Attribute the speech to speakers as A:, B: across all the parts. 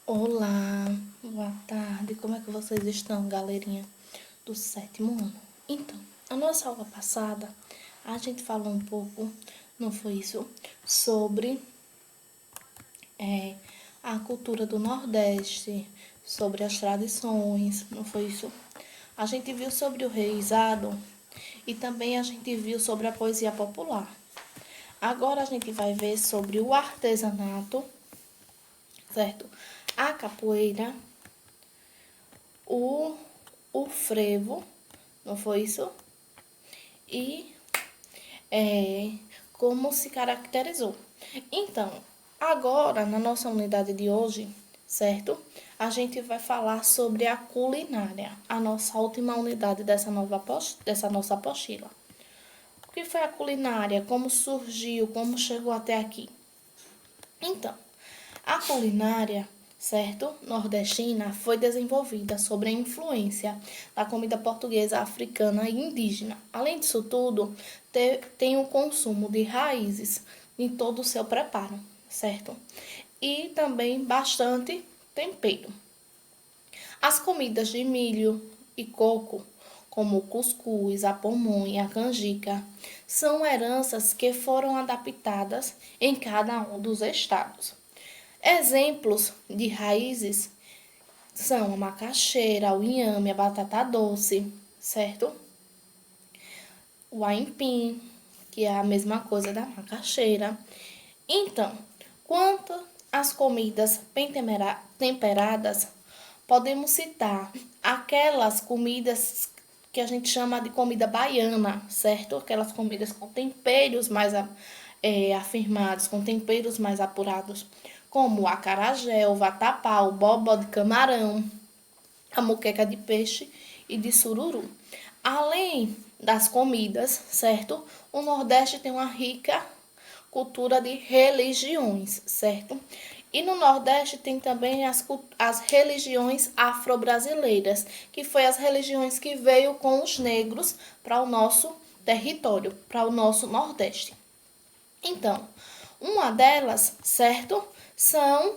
A: Olá, boa tarde, como é que vocês estão, galerinha do sétimo ano? Então, a nossa aula passada, a gente falou um pouco, não foi isso, sobre a cultura do Nordeste, sobre as tradições, não foi isso? A gente viu sobre o reizado e também a gente viu sobre a poesia popular. Agora a gente vai ver sobre o artesanato, certo? A capoeira, o, o frevo, não foi isso? E como se caracterizou. Então, agora, na nossa unidade de hoje, certo? A gente vai falar sobre a culinária, a nossa última unidade dessa nossa apostila. O que foi a culinária? Como surgiu? Como chegou até aqui? Então, a culinária, certo, nordestina foi desenvolvida sob a influência da comida portuguesa, africana e indígena. Além disso tudo, tem o consumo de raízes em todo o seu preparo, certo? E também bastante tempero. As comidas de milho e coco, como o cuscuz, a pamonha e a canjica, são heranças que foram adaptadas em cada um dos estados. Exemplos de raízes são a macaxeira, o inhame, a batata doce, certo? O aipim, que é a mesma coisa da macaxeira. Então, quanto às comidas bem temperadas, podemos citar aquelas comidas que a gente chama de comida baiana, certo? Aquelas comidas com temperos mais afirmados, com temperos mais apurados, como o acarajé, o vatapá, o bobó de camarão, a moqueca de peixe e de sururu. Além das comidas, certo? O Nordeste tem uma rica cultura de religiões, certo? E no Nordeste tem também as religiões afro-brasileiras, que foi as religiões que veio com os negros para o nosso território, para o nosso Nordeste. Então, uma delas, certo, são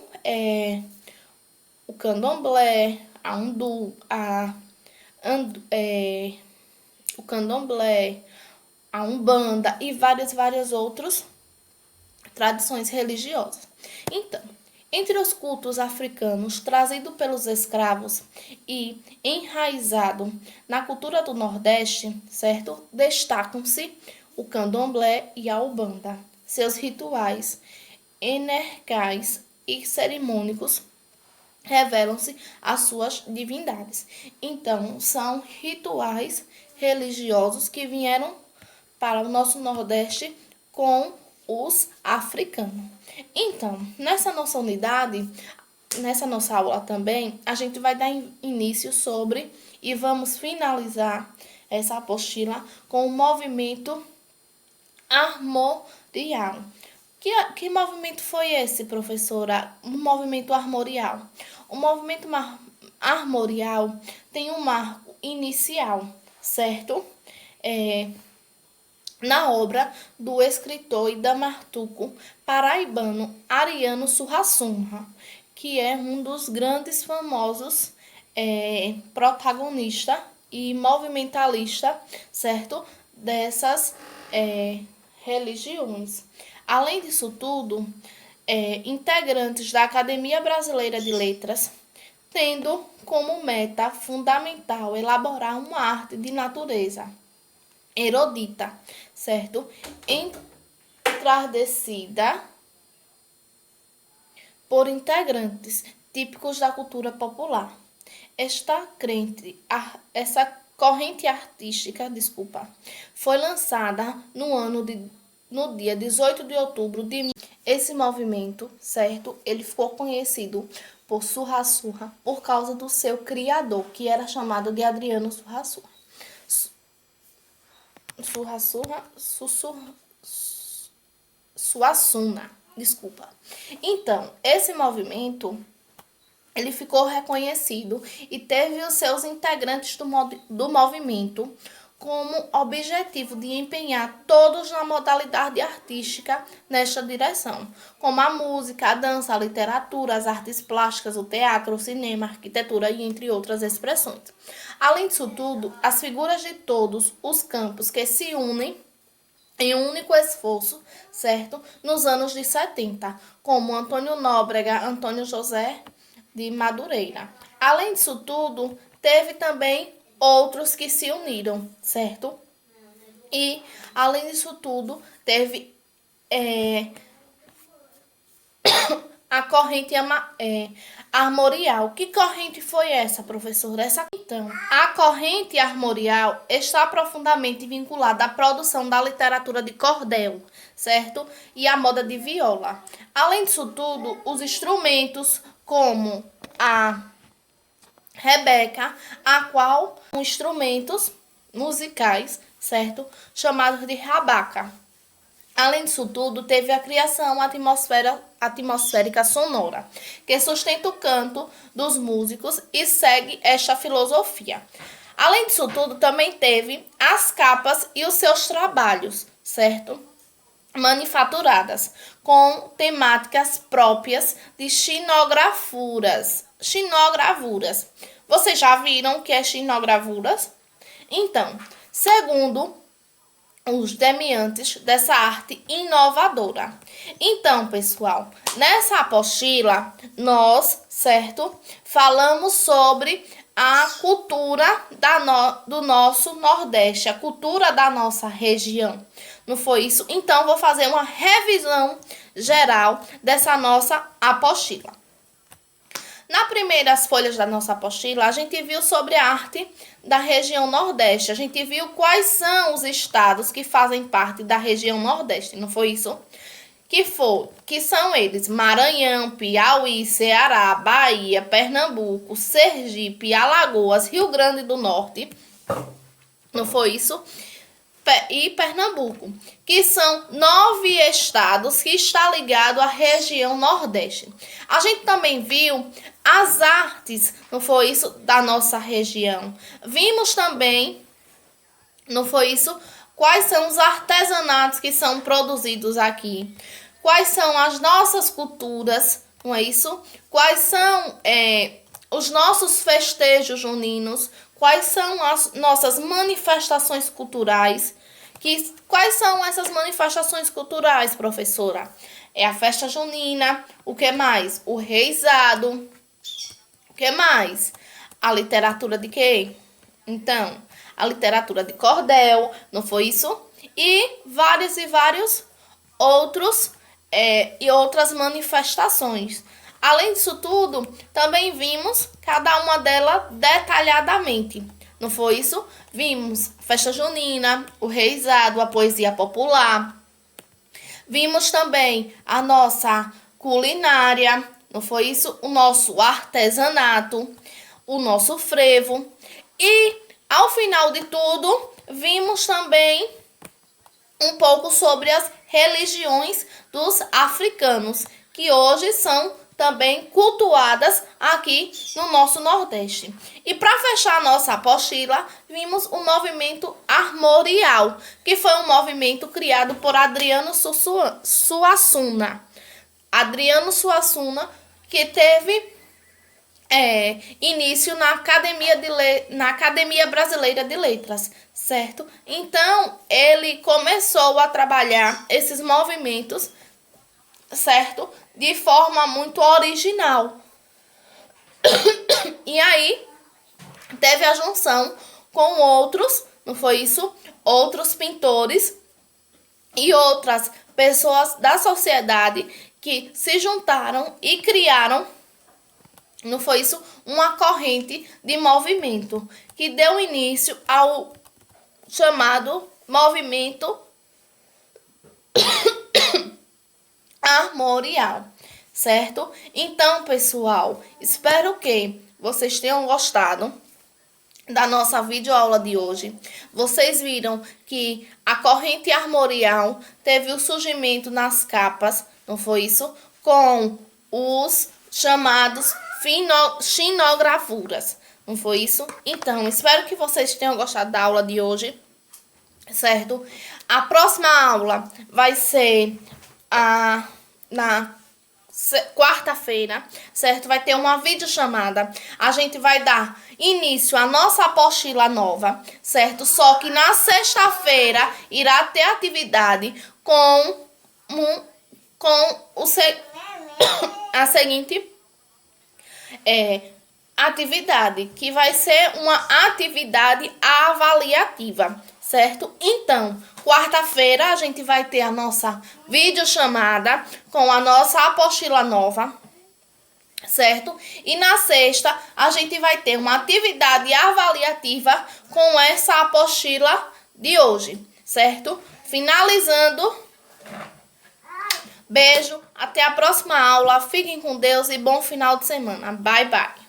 A: o candomblé, a undu, o candomblé, a umbanda e várias outras tradições religiosas. Então, entre os cultos africanos trazidos pelos escravos e enraizado na cultura do Nordeste, certo? Destacam-se o candomblé e a umbanda. Seus rituais energiais e cerimônicos revelam-se as suas divindades. Então, são rituais religiosos que vieram para o nosso Nordeste com os africanos. Então, nessa nossa unidade, nessa nossa aula também, a gente vai dar início sobre e vamos finalizar essa apostila com o movimento armorial. Que movimento foi esse, professora? O movimento armorial. O movimento armorial tem um marco inicial, certo? Na obra do escritor e dramaturgo paraibano Ariano Suassuna, que é um dos grandes famosos protagonistas e movimentalista, certo? Dessas religiões. Além disso tudo, integrantes da Academia Brasileira de Letras, tendo como meta fundamental elaborar uma arte de natureza erudita, certo? Entardecida por integrantes típicos da cultura popular. Essa corrente artística, foi lançada no dia 18 de outubro de esse movimento, certo? Ele ficou conhecido por Suassuna por causa do seu criador, que era chamado de Adriano Suassuna. Suassuna, desculpa. Então, esse movimento ele ficou reconhecido e teve os seus integrantes do movimento como objetivo de empenhar todos na modalidade artística nesta direção, como a música, a dança, a literatura, as artes plásticas, o teatro, o cinema, a arquitetura e entre outras expressões. Além disso tudo, as figuras de todos os campos que se unem em um único esforço, certo? Nos anos de 70, como Antônio Nóbrega, Antônio José de Madureira. Além disso tudo, teve também outros que se uniram, certo? E, além disso tudo, teve a corrente armorial. Que corrente foi essa, professora? Então, a corrente armorial está profundamente vinculada à produção da literatura de cordel, certo? E à moda de viola. Além disso tudo, os instrumentos como a rebeca, a qual são instrumentos musicais, certo? Chamados de rabaca. Além disso tudo, teve a criação atmosférica sonora, que sustenta o canto dos músicos e segue esta filosofia. Além disso tudo, também teve as capas e os seus trabalhos, certo? Manufaturadas, com temáticas próprias de xinogravuras. Vocês já viram o que é xinogravuras? Então, segundo os demiantes dessa arte inovadora. Então, pessoal, nessa apostila, nós, certo, falamos sobre a cultura do nosso Nordeste, a cultura da nossa região. Não foi isso? Então, vou fazer uma revisão geral dessa nossa apostila. Nas primeiras folhas da nossa apostila, a gente viu sobre a arte da região Nordeste. A gente viu quais são os estados que fazem parte da região Nordeste, não foi isso? Que são eles: Maranhão, Piauí, Ceará, Bahia, Pernambuco, Sergipe, Alagoas, Rio Grande do Norte, não foi isso? E Pernambuco, que são 9 estados que está ligado à região Nordeste. A gente também viu as artes, não foi isso, da nossa região. Vimos também, não foi isso, quais são os artesanatos que são produzidos aqui. Quais são as nossas culturas, não é isso? Quais são os nossos festejos juninos? Quais são as nossas manifestações culturais? Quais são essas manifestações culturais, professora? É a festa junina, o que mais? O reizado, o que mais? A literatura de quê? Então, a literatura de cordel, não foi isso? E vários outros e outras manifestações. Além disso tudo, também vimos cada uma delas detalhadamente. Não foi isso? Vimos a festa junina, o reizado, a poesia popular. Vimos também a nossa culinária, não foi isso? O nosso artesanato, o nosso frevo. E, ao final de tudo, vimos também um pouco sobre as religiões dos africanos, que hoje são também cultuadas aqui no nosso Nordeste. E para fechar a nossa apostila, vimos o movimento armorial, que foi um movimento criado por Adriano Suassuna. Adriano Suassuna, que teve início na Academia Brasileira de Letras, certo? Então, ele começou a trabalhar esses movimentos, certo? De forma muito original. E aí, teve a junção com outros, não foi isso? Outros pintores e outras pessoas da sociedade que se juntaram e criaram, não foi isso? Uma corrente de movimento que deu início ao chamado movimento armorial, certo? Então, pessoal, espero que vocês tenham gostado da nossa videoaula de hoje. Vocês viram que a corrente armorial teve o surgimento nas capas, não foi isso? Com os chamados xinogravuras, não foi isso? Então, espero que vocês tenham gostado da aula de hoje. certo? A próxima aula vai ser na quarta-feira, certo? Vai ter uma videochamada. A gente vai dar início à nossa apostila nova, certo? Só que na sexta-feira irá ter atividade com a seguinte atividade, que vai ser uma atividade avaliativa, certo? Então, quarta-feira a gente vai ter a nossa videochamada com a nossa apostila nova, certo? E na sexta a gente vai ter uma atividade avaliativa com essa apostila de hoje, certo? Finalizando, beijo, até a próxima aula, fiquem com Deus e bom final de semana. Bye, bye.